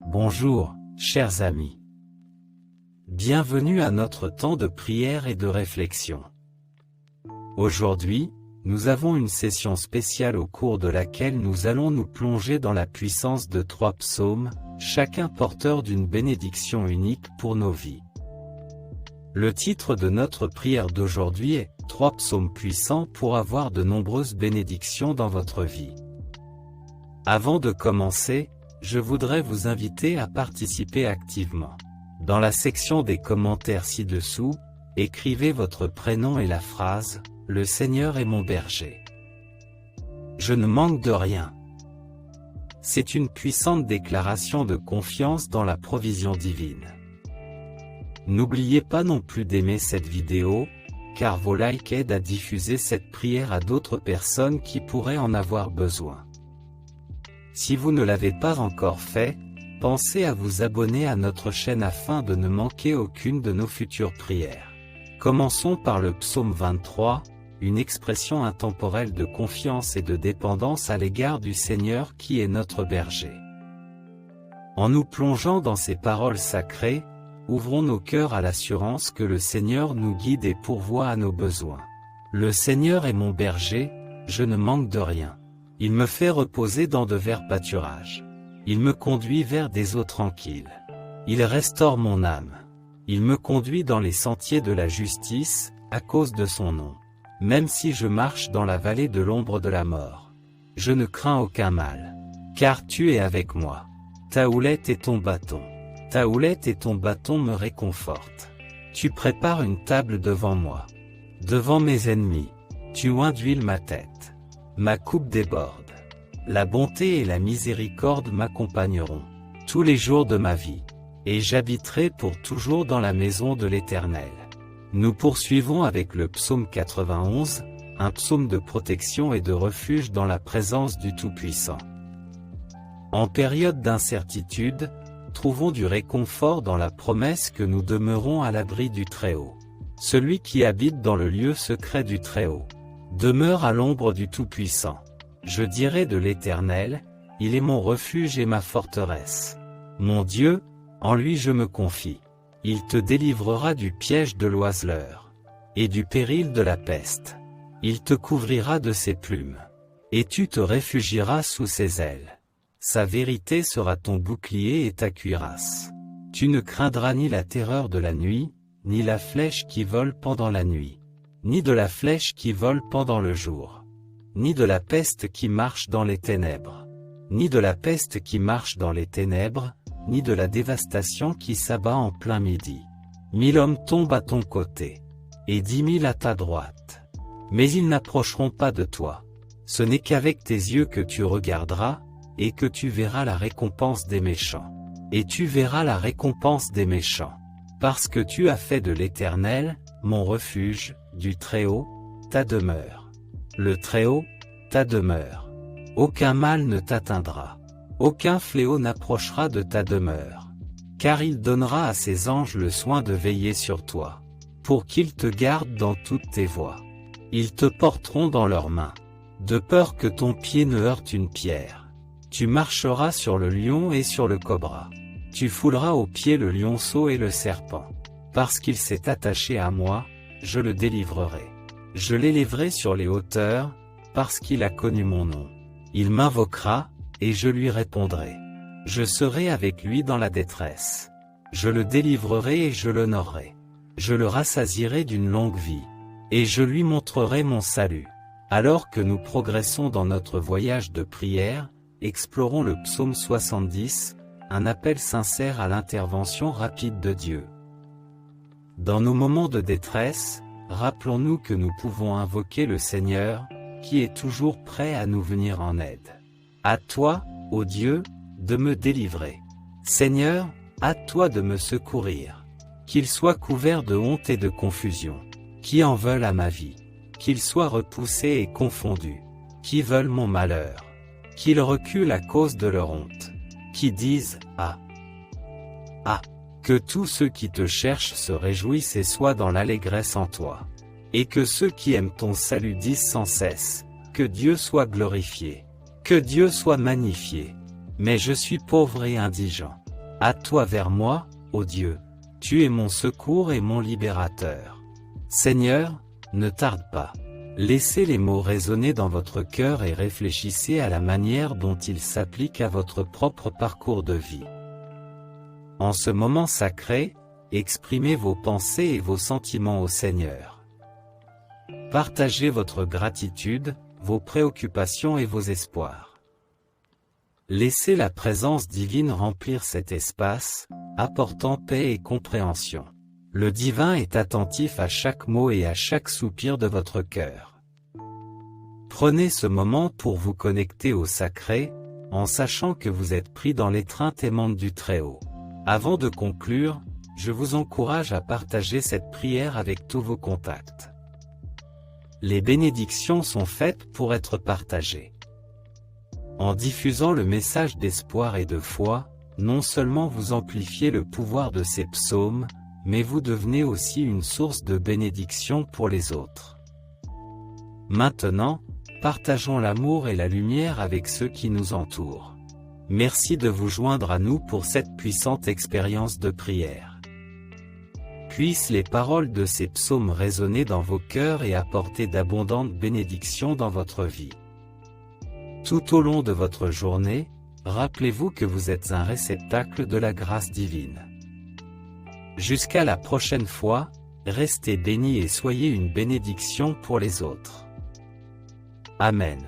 Bonjour, chers amis. Bienvenue à notre temps de prière et de réflexion. Aujourd'hui, nous avons une session spéciale au cours de laquelle nous allons nous plonger dans la puissance de 3 psaumes, chacun porteur d'une bénédiction unique pour nos vies. Le titre de notre prière d'aujourd'hui est « 3 psaumes puissants pour avoir de nombreuses bénédictions dans votre vie ». Avant de commencer, je voudrais vous inviter à participer activement. Dans la section des commentaires ci-dessous, écrivez votre prénom et la phrase « Le Seigneur est mon berger. Je ne manque de rien ». C'est une puissante déclaration de confiance dans la provision divine. N'oubliez pas non plus d'aimer cette vidéo, car vos likes aident à diffuser cette prière à d'autres personnes qui pourraient en avoir besoin. Si vous ne l'avez pas encore fait, pensez à vous abonner à notre chaîne afin de ne manquer aucune de nos futures prières. Commençons par le psaume 23, une expression intemporelle de confiance et de dépendance à l'égard du Seigneur qui est notre berger. En nous plongeant dans ces paroles sacrées, ouvrons nos cœurs à l'assurance que le Seigneur nous guide et pourvoit à nos besoins. Le Seigneur est mon berger, je ne manque de rien. Il me fait reposer dans de verts pâturages. Il me conduit vers des eaux tranquilles. Il restaure mon âme. Il me conduit dans les sentiers de la justice, à cause de son nom. Même si je marche dans la vallée de l'ombre de la mort, je ne crains aucun mal. Car tu es avec moi. Ta houlette et ton bâton. Ta houlette et ton bâton me réconfortent. Tu prépares une table devant moi. Devant mes ennemis, tu oins d'huile ma tête. Ma coupe déborde. La bonté et la miséricorde m'accompagneront tous les jours de ma vie, et j'habiterai pour toujours dans la maison de l'Éternel. Nous poursuivons avec le psaume 91, un psaume de protection et de refuge dans la présence du Tout-Puissant. En période d'incertitude, trouvons du réconfort dans la promesse que nous demeurons à l'abri du Très-Haut. Celui qui habite dans le lieu secret du Très-Haut demeure à l'ombre du Tout-Puissant. Je dirai de l'Éternel, il est mon refuge et ma forteresse. Mon Dieu, en lui je me confie. Il te délivrera du piège de l'oiseleur et du péril de la peste. Il te couvrira de ses plumes, et tu te réfugieras sous ses ailes. Sa vérité sera ton bouclier et ta cuirasse. Tu ne craindras ni la terreur de la nuit, ni la flèche qui vole pendant la nuit, ni de la flèche qui vole pendant le jour, ni de la peste qui marche dans les ténèbres, ni de la peste qui marche dans les ténèbres, ni de la dévastation qui s'abat en plein midi. 1000 hommes tombent à ton côté, et 10 000 à ta droite, mais ils n'approcheront pas de toi. Ce n'est qu'avec tes yeux que tu regarderas, et que tu verras la récompense des méchants. Et tu verras la récompense des méchants. Parce que tu as fait de l'Éternel, mon refuge, du Très-Haut, ta demeure. Le Très-Haut, ta demeure. Aucun mal ne t'atteindra. Aucun fléau n'approchera de ta demeure. Car il donnera à ses anges le soin de veiller sur toi, pour qu'ils te gardent dans toutes tes voies. Ils te porteront dans leurs mains, de peur que ton pied ne heurte une pierre. Tu marcheras sur le lion et sur le cobra. Tu fouleras aux pieds le lionceau et le serpent. Parce qu'il s'est attaché à moi, je le délivrerai. Je l'élèverai sur les hauteurs, parce qu'il a connu mon nom. Il m'invoquera, et je lui répondrai. Je serai avec lui dans la détresse. Je le délivrerai et je l'honorerai. Je le rassasierai d'une longue vie, et je lui montrerai mon salut. Alors que nous progressons dans notre voyage de prière, explorons le psaume 70, un appel sincère à l'intervention rapide de Dieu. Dans nos moments de détresse, rappelons-nous que nous pouvons invoquer le Seigneur, qui est toujours prêt à nous venir en aide. À toi, ô Dieu, de me délivrer. Seigneur, à toi de me secourir. Qu'ils soient couverts de honte et de confusion, qui en veulent à ma vie. Qu'ils soient repoussés et confondus, qui veulent mon malheur. Qu'ils reculent à cause de leur honte, qui disent « Ah ! Ah !» Que tous ceux qui te cherchent se réjouissent et soient dans l'allégresse en toi. Et que ceux qui aiment ton salut disent sans cesse, que Dieu soit glorifié, que Dieu soit magnifié. Mais je suis pauvre et indigent. À toi vers moi, ô Dieu, tu es mon secours et mon libérateur. Seigneur, ne tarde pas. Laissez les mots résonner dans votre cœur et réfléchissez à la manière dont ils s'appliquent à votre propre parcours de vie. En ce moment sacré, exprimez vos pensées et vos sentiments au Seigneur. Partagez votre gratitude, vos préoccupations et vos espoirs. Laissez la présence divine remplir cet espace, apportant paix et compréhension. Le divin est attentif à chaque mot et à chaque soupir de votre cœur. Prenez ce moment pour vous connecter au sacré, en sachant que vous êtes pris dans l'étreinte aimante du Très-Haut. Avant de conclure, je vous encourage à partager cette prière avec tous vos contacts. Les bénédictions sont faites pour être partagées. En diffusant le message d'espoir et de foi, non seulement vous amplifiez le pouvoir de ces psaumes, mais vous devenez aussi une source de bénédiction pour les autres. Maintenant, partageons l'amour et la lumière avec ceux qui nous entourent. Merci de vous joindre à nous pour cette puissante expérience de prière. Puissent les paroles de ces psaumes résonner dans vos cœurs et apporter d'abondantes bénédictions dans votre vie. Tout au long de votre journée, rappelez-vous que vous êtes un réceptacle de la grâce divine. Jusqu'à la prochaine fois, restez bénis et soyez une bénédiction pour les autres. Amen.